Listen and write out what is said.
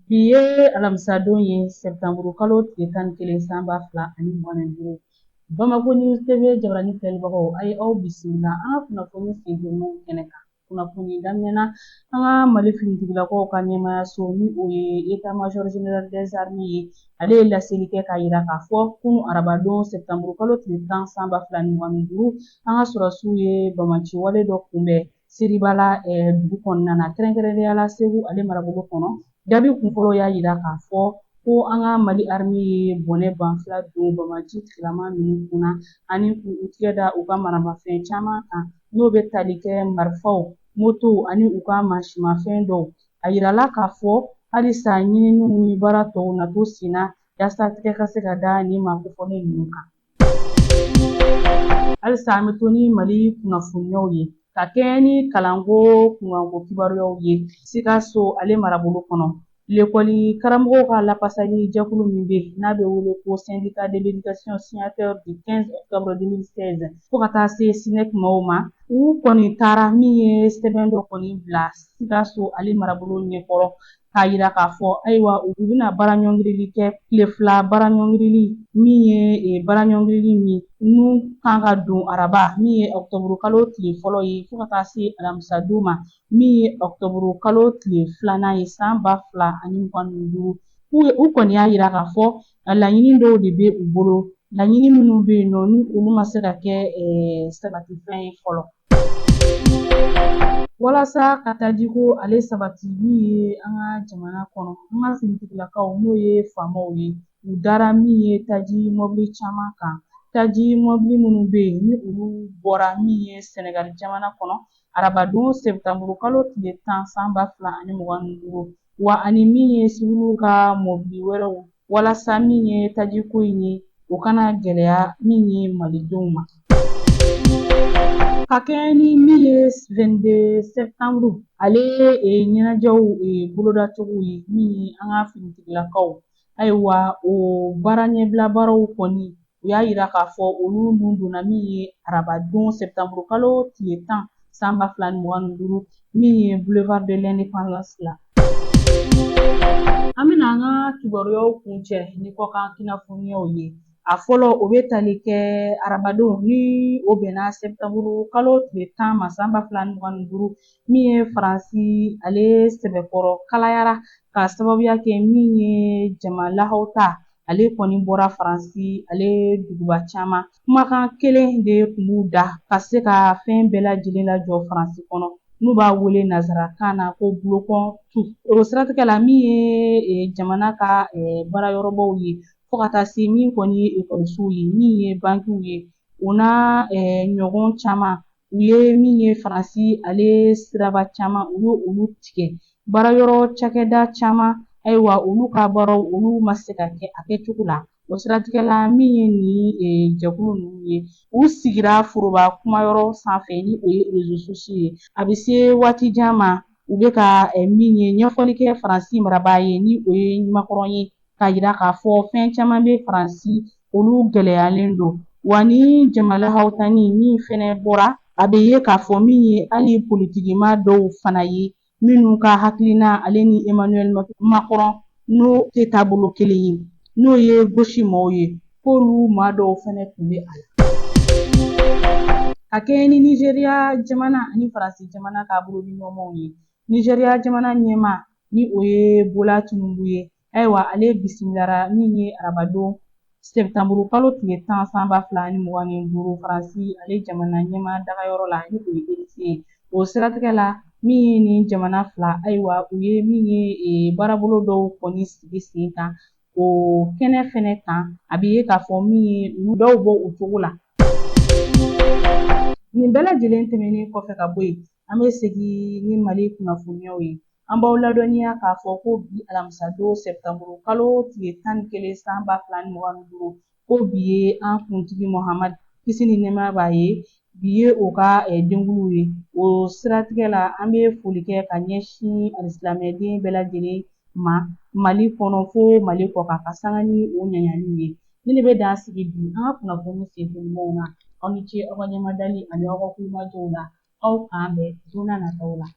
Bi ye alamisadon ye sɛbɛtanburu kalo tile 11 san 2025. Bamako News TV jabaranin filɛlibagaw a ye aw bisimila an ka kunnafoni senfɛninw kɛnɛ kan. Kunnafoni daminɛna an ka Mali finitigilakaw ka ɲɛmayaso ni o ye État Major Général des Armées ye. Ale ye laseli kɛ k'a yira k'a fɔ kunun arabadon sɛbɛtanburu kalo tile 10 san 2025 an ka sɔrɔsiw ye bamaci wale dɔ kunbɛn Seribala dugu kɔnɔna na kɛrɛnkɛrɛnnenya la Segu ale marabolo kɔnɔ. Jaabi kunfɔlɔ y'a yira k'a fɔ ko an ka Mali armée ye bɔnɛ banfula don bamaci tigilama ninnu kunna ani k'u tigɛ da u ka maramafɛn caman kan n'o bɛ tali kɛ marifaw, motow ani u ka mansimafɛn dɔw. A yirala k'a fɔ halisa ɲininiw ni baara tɔw na to sen na yaasa tigɛ ka se ka da nin maakofɔlen ninnu kan. Halisa an bɛ to ni Mali kunnafoniyaw ye ka kɛɲɛ ni kalanko kunkanko kibaruyaw ye Sikaso ale marabolo kɔnɔ. L'école karamɔgɔw ka lafasali jɛkulu min bɛ n'a bɛ wele ko syndicat de l'éducation signateur du 15 octobre 2016 fo ka taa se SYNEC maaw ma u kɔni taara min ye sɛbɛn dɔ kɔni bila Sikaso ale marabolo ɲɛkɔrɔ k'a yira k'a fɔ ayiwa u bɛna baaraɲɔngirili kɛ tile 2 baaraɲɔngirili min ye baaraɲɔngirili min n'u kan ka don araba min ye octobre kalo tile fɔlɔ ye fo ka taa se alamisadon ma min ye octobre kalo tile 2nan ye san 2025. U kɔni y'a yira k'a fɔ laɲini dɔw de bɛ u bolo, laɲini minnu bɛ yen nɔ ni olu ma se ka kɛ sabatifɛn ye fɔlɔ. Walasa ka tajiko ale sabati min ye an ka jamana kɔnɔ an ka finitigilakaw n'o ye faamaw ye u dara min ye taji mɔbili caman kan. Taji mɔbili minnu bɛ yen ni olu bɔra min ye Sɛnɛgali jamana kɔnɔ arabadon sɛbɛtanburu kalo tile 10 san 2025 wa ani min ye siwiliw ka mɔbili wɛrɛw walasa min ye tajiko in ye o kana gɛlɛya min ye malidenw ma. Ka kɛɲɛ ni min ye 22 septembre ale ɲɛnajɛw bolodacogo ye min ye an ka finitigilakaw ayiwa o baara ɲɛbila baaraw kɔni u y'a yira k'a fɔ olu nun donna min ye arabadon sɛbɛtanburu kalo tile 10 san 2025 min ye boulevard de l'indépendance la. An bɛna an ka kibaruyaw kuncɛ ni kɔkan kunnafoniyaw ye. A fɔlɔ o bɛ tali kɛ arabadon ni o bɛnna sɛbɛtanburu kalo tile 10 ma san 2025 min ye Faransi ale sɛbɛkɔrɔ kalayara ka sababuya kɛ min ye jama lahaw ta ale kɔni bɔra Faransi ale duguba caman. Kumakan kelen de tun b'u da ka se ka fɛn bɛɛ lajɛlen lajɔ Faransi kɔnɔ n'u b'a wele nazarakan na ko bloquons tout. O siratigɛ la min ye jamana ka baarayɔrɔbaw ye fo ka taa se min kɔni ye ekɔlisow ye min ye bankiw ye o n'a ɲɔgɔn caman u ye min ye Faransi ale siraba caman u olu tigɛ. Baarayɔrɔ cakɛda caman ayiwa olu ka baaraw olu ma se ka kɛ a kɛcogo la. O siratigɛ la min ye nin jɛkulu ninnu ye u sigira foroba kumayɔrɔ sanfɛ ni o ye réseaux sociaux ye. A bɛ se waati jan ma u bɛ ka min ye ɲɛfɔli kɛ Faransi marabaa ye ni o ye Macron ye k'a yira k'a fɔ fɛn caman bɛ Faransi olu gɛlɛyalen don wa ni jamalahaw tani min fɛnɛ bɔra a bɛ ye k'a fɔ min ye hali politikima dɔw fana ye minnu ka hakilina ale ni Emmanuel Macron n'o tɛ taabolo kelen ye n'o ye gauche maaw ye k'olu maa dɔw fɛnɛ tun bɛ a la. Ka kɛɲɛ ni Nigéria jamana ani Faransi jamana ka bolodiɲɔgɔnmaw ye. Nigéria jamana ɲɛma ni o ye Bola Tinubu ye ayiwa ale bisimilara min ye arabadon sɛbɛtanburu kalo tile 10 san 2025 Faransi ale jamana ɲɛma dagayɔrɔ la ni o ye Élysée ye. O siratigɛ la min ye nin jamana fila ayiwa u ye min ye baarabolo dɔw kɔni sigi sen kan o kɛnɛ fɛnɛ kan a bɛ ye k'a fɔ min ye dɔw bɔ o cogo la. Nin bɛɛ lajɛlen tɛmɛnen kɔfɛ ka bɔ yen an bɛ segin ni Mali kunnafoniyaw ye. An b'aw ladɔnniya k'a fɔ ko bi alamisadon sɛbɛtanburu kalo tile 11 san 2025 ko bi ye an kuntigi Muhamadu kisi ni nɛɛmaya b'a ye bi ye o ka denkuluw ye. O siratigɛ la an bɛ foli kɛ ka ɲɛsin alisilamɛden bɛɛ lajɛlen ma Mali kɔnɔ fo Mali kɔkan ka sanga ni o ɲaɲaliw ye. Ne de bɛ dan sigi bi an ka kunnafoni senfɛninw na. Aw ni ce aw ka ɲɛmadali ani aw ka kulomajɔw la aw k'an bɛn don n'a nataw la.